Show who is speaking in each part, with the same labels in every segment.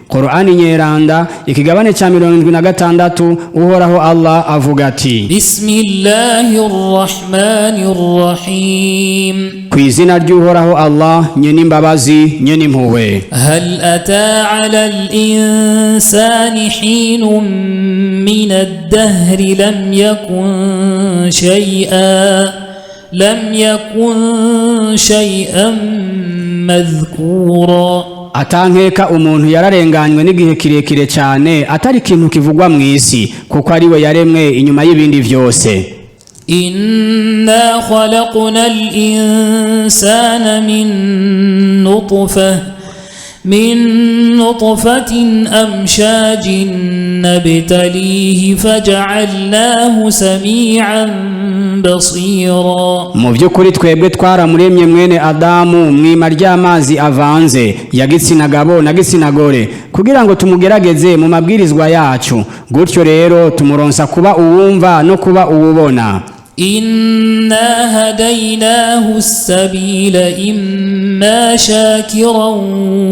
Speaker 1: Qur'ani nyeranda ikigabane cha 76 uhoraho Allah avuga ati
Speaker 2: Bismillahirrahmanirrahim
Speaker 1: kwizina ry'uhoraho Allah nyene imbabazi nyene impuhwe
Speaker 2: Hal ata 'ala al-insani hinun min ad-dahr lam yakun shay'an madhkura
Speaker 1: atankeka umuntu yararenganywe n'igihe kirekire cyane atari ikintu kivugwa mu isi kuko ari we yaremwe inyuma y'ibindi vyose
Speaker 2: inna khalaqnal insana min nutfatin amshajin nabtalihi faj'alnahu sami'an basira
Speaker 1: mu byukuri twebwe twaramuremye mwene Adamu mwima ry'amazi avanze yagitsina gabo na gitsina gore kugira ngo tumugerageze mu mabwirizwa yacu gutyo rero tumuronsa kuba uwumva no kuba uwubona
Speaker 2: inna hadaynahu as-sabila imma shakiran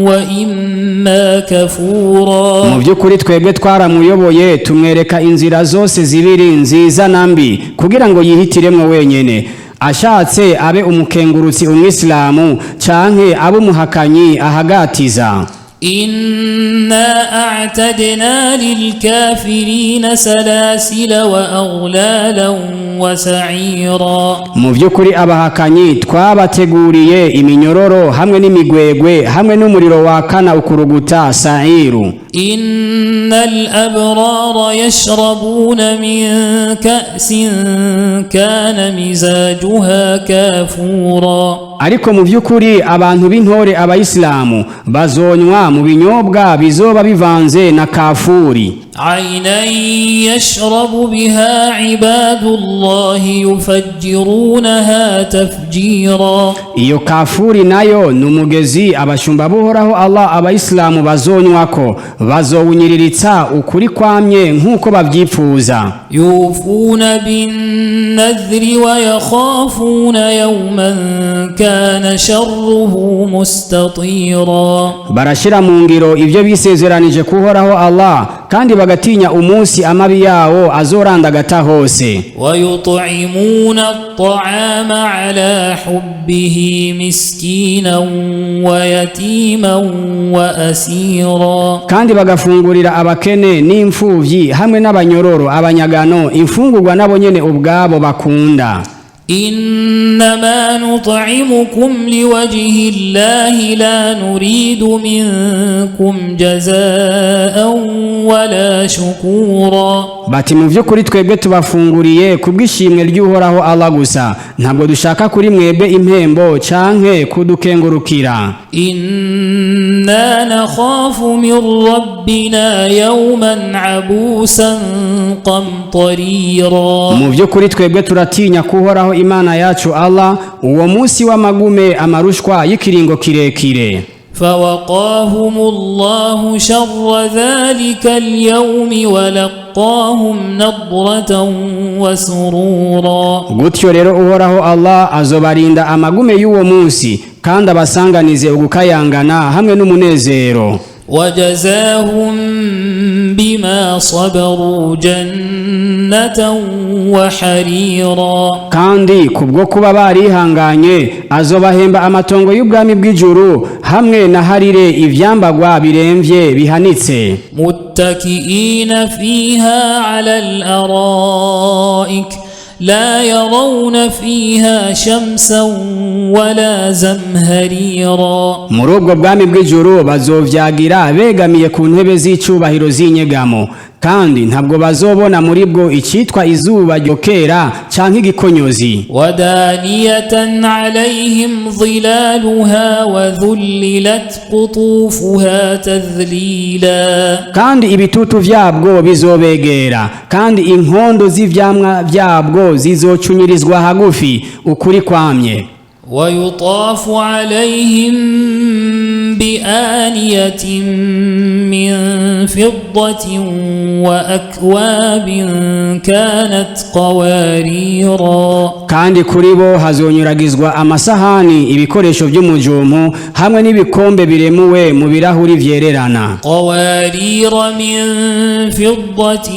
Speaker 2: wa imma kafura
Speaker 1: mu byukuri twebwe twaramuyoboye tumwereka inzira zose zibiri nziza nambi kugira ngo yihitiremwe wenyene ashatse abe umukengurutsi umwislamu canke abe umuhakanyi ahagatiza
Speaker 2: inna a'tadna lilkafirina salasila wa aghlalan wa sa'ira
Speaker 1: mu byukuri abahakanyi twabateguriye iminyororo hamwe n'imigwegwe hamwe n'umuriro wakana ukuruguta sa'iru
Speaker 2: innal abrara yashrabuna min ka'sin kana mizajuha kafura
Speaker 1: ariko mu byukuri abantu b'intore abayisilamu bazonywa mu binyobwa bizoba bivanze na kafuri
Speaker 2: aynan yashrabu biha ibadullahi yufajjirunaha tafjira
Speaker 1: iyo kafuri nayo numugezi abashumba buhoraho Allah abayisilamu bazonywako bazowunyiriritsa ukuri kwamye nkuko bavyipfuza
Speaker 2: yufuna bin nadhri wa yakhafuna yawman kana sharruhu mustatira
Speaker 1: barashira mu ngiro ivyo bisezeranije kuhoraho Allah kandi bagatinya umunsi amabi yawo azorandagata hose
Speaker 2: wayut'imuna at'ama ala hubbihi miskinan wa yatiman wa asira
Speaker 1: kandi bagafungurira abakene n'imfuvyi hamwe n'abanyororo abanyagano imfungurwa nabo nyene ubwabo bakunda
Speaker 2: إنما نطعمكم لوجه الله لا نريد منكم جزاء ولا شكورا
Speaker 1: bati mu vyukuri twebwe tubafunguriye kubwishimwe ry'uhoraho Allah gusa ntabwo dushaka kuri mwebwe impembo canke kudukengurukira
Speaker 2: inna nakhafu min rabbina yawman abusan qamtarira
Speaker 1: mu vyukuri twebwe turatinya kuhoraho Imana yacu Allah uwo munsi w'amagume amarushwa y'ikiringo kirekire
Speaker 2: فوقاهم الله شر ذلك اليوم ولقاهم نضرة وسرورا
Speaker 1: gutyo rero uhoraho Allah azobarinda amagume y'uwo munsi kandi abasanganize ugukayangana hamwe n'umunezero
Speaker 2: وجزاهم بما صبروا جنة وحريرا
Speaker 1: kandi kubwo kuba barihanganye azobahemba amatongo y'ubwami bw'ijuru hamwe na harire ivyambagwa biremvye bihanitse
Speaker 2: muttakiina fiha ala al-araik لا يرون فيها شمسا ولا زمهريرا
Speaker 1: muri ubwo bwami bw'ijuru bazovyagira begamiye ku ntebe z'icubahiro z'inyegamo kandi ntabwo bazobona muri bwo icitwa izuba ryokera canke igikonyozi
Speaker 2: wadaniyatan alayhim dhilaluha wa dhullilat qutufuha tadhlila
Speaker 1: kandi ibitutu vyabwo bizobegera kandi inkondo z'ivyamwa vyabwo zizocunyurizwa hagufi ukuri kwamye
Speaker 2: ويطاف عليهم بآنية من فضة وأكواب كانت قواريرا
Speaker 1: kandi kuri bo hazonyuragizwa amasahani ibikoresho by'umujumu hamwe n'ibikombe biremuwe mu birahuri vyererana
Speaker 2: قوارير من فضة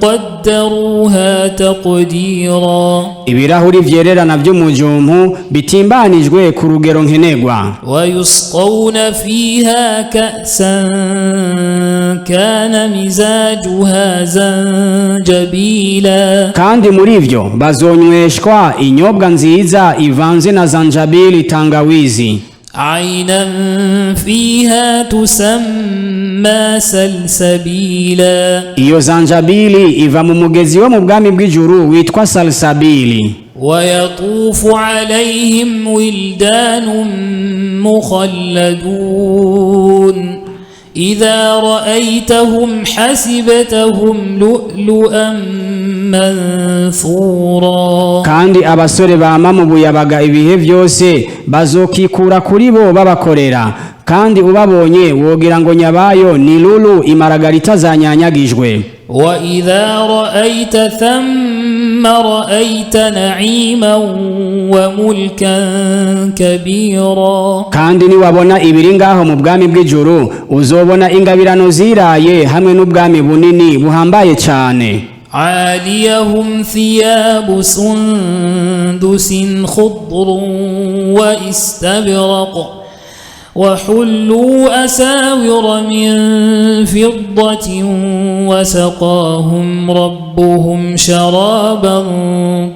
Speaker 2: قدروها تقديرا
Speaker 1: ibirahuri vyererana by'umujumu bitimbanijwe ku rugero nkenegwa
Speaker 2: ويسقون فيها كأسا كان مزاجها زنجبيلا
Speaker 1: kandi muri ivyo bazonyweshwa inyobwa nziza ivanze na zanjabili tangawizi
Speaker 2: عينا فيها تسمى سلسبيلا
Speaker 1: iyo zanjabili iva mu mugezi wo mu bwami bw'ijuru witwa salsabili
Speaker 2: ويطوف عليهم ولدان مخلدون إذا رأيتهم حسبتهم لؤلؤا منثورا
Speaker 1: kandi abasore bama mu buyabaga ibihe byose bazokikura kuri bo babakorera kandi ubabonye wogira ngo nyabayo ni lulu imaragarita zanyanyagijwe
Speaker 2: وإذا رأيت ثم رأيت نعيما وملكا كبيرا
Speaker 1: kandi niwabona ibiri ngaho mu bwami bw'ijuru uzobona ingabirano ziraye hamwe n'ubwami bunini buhambaye cyane
Speaker 2: عاليهم ثياب سندس خضر واستبرق وحلوا أساور من فضة وسقاهم ربهم شرابا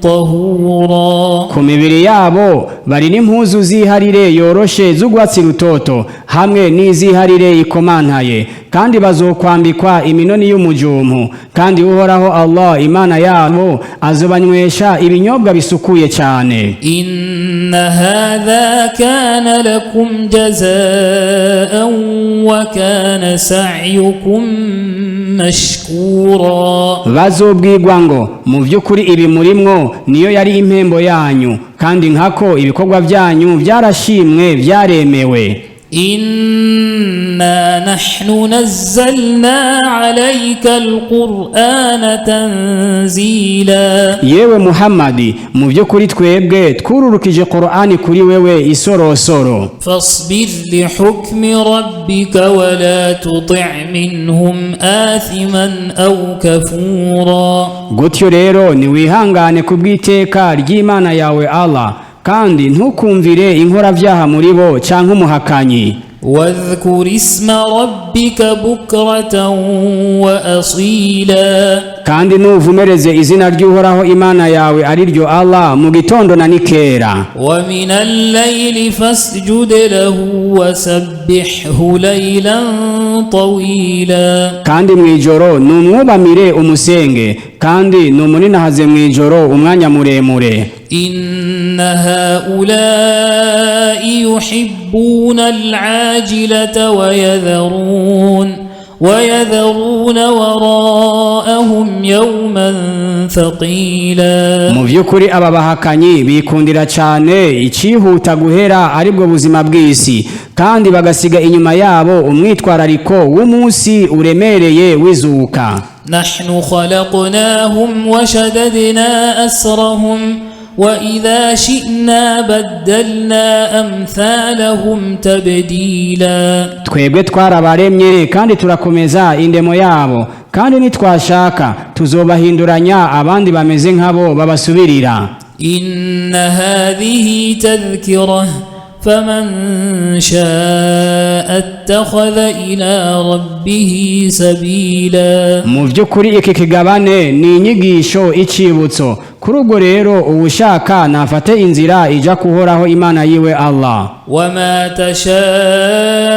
Speaker 2: طهورا
Speaker 1: ku mibiri yabo bari n'impuzu ziharire yoroshe z'ugwatsi rutoto hamwe n'iziharire ikomantaye kandi bazokwambikwa iminoni y'umujumu kandi uhoraho Allah imana yabo azobanywesha ibinyobwa bisukuye cyane
Speaker 2: إن هذا كان لكم جزاء وكان سعيكم مشكورا
Speaker 1: bazobwirwa ngo mu by'ukuri ibi murimwo niyo yari impembo yanyu kandi nkako ibikorwa byanyu byarashimwe byaremewe
Speaker 2: إنا نحن نزلنا عليك القرآن تنزيلا
Speaker 1: yewe Muhammadi mu by'ukuri twebwe twururukije Qur'ani kuri wewe isorosoro
Speaker 2: فاصبر لحكم ربك ولا تطع منهم آثما أو كفورا
Speaker 1: gutyo rero niwihangane ku bw'iteka ry'Imana yawe Allah kandi ntukumvire inkoravyaha muri bo canke umuhakanyi
Speaker 2: واذكر اسم ربك بكرة وأصيلا
Speaker 1: kandi nuvumereze izina ry'uhoraho Imana yawe ari ryo Allah mu gitondo na nikera
Speaker 2: ومن الليل فاسجد له وسبحه ليلا طويلا
Speaker 1: kandi mwijoro numwubamire umusenge kandi numuninahaze mwijoro umwanya muremure
Speaker 2: إن هؤلاء يحبون العاجلة ويذرون وراءهم يوما ثقيلا
Speaker 1: mu by'ukuri aba bahakanyi bikundira cyane icihuta guhera aribwo buzima bw'isi kandi bagasiga inyuma yabo umwitwarariko w'umunsi uremereye wizuka
Speaker 2: نحن خلقناهم وشددنا أسرهم وإذا شئنا بدلنا أمثالهم تبديلا
Speaker 1: twebwe twarabaremye kandi turakomeza indemo yabo kandi nitwashaka tuzobahinduranya abandi bameze nkabo babasubirira
Speaker 2: إن هذه تذكرة فمن شاء اتخذ إلى ربه سبيلا
Speaker 1: mu by'ukuri iki kigabane ni inyigisho icibutso kuri ubwo rero uwushaka nafate inzira ija kuhoraho Imana yiwe Allah
Speaker 2: وما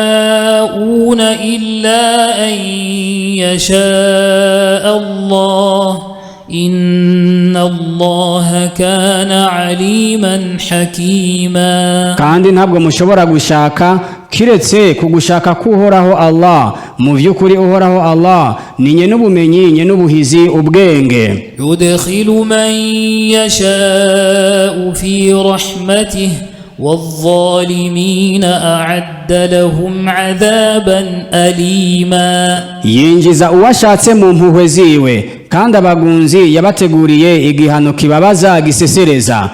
Speaker 2: تشاءون إلا أن يشاء الله إن الله كان عليما حكيما
Speaker 1: kandi ntabwo mushobora gushaka kiretse kugushaka kuhoraho Allah mu by'ukuri uhoraho Allah ni nye n'ubumenyi nye n'ubuhizi ubwenge
Speaker 2: يدخل من يشاء في رحمته والظالمين أعد لهم عذابا أليما
Speaker 1: yinjiza uwashatse mu mpuhwe ziwe kandi abagunzi yabateguriye igihano kibabaza gisesereza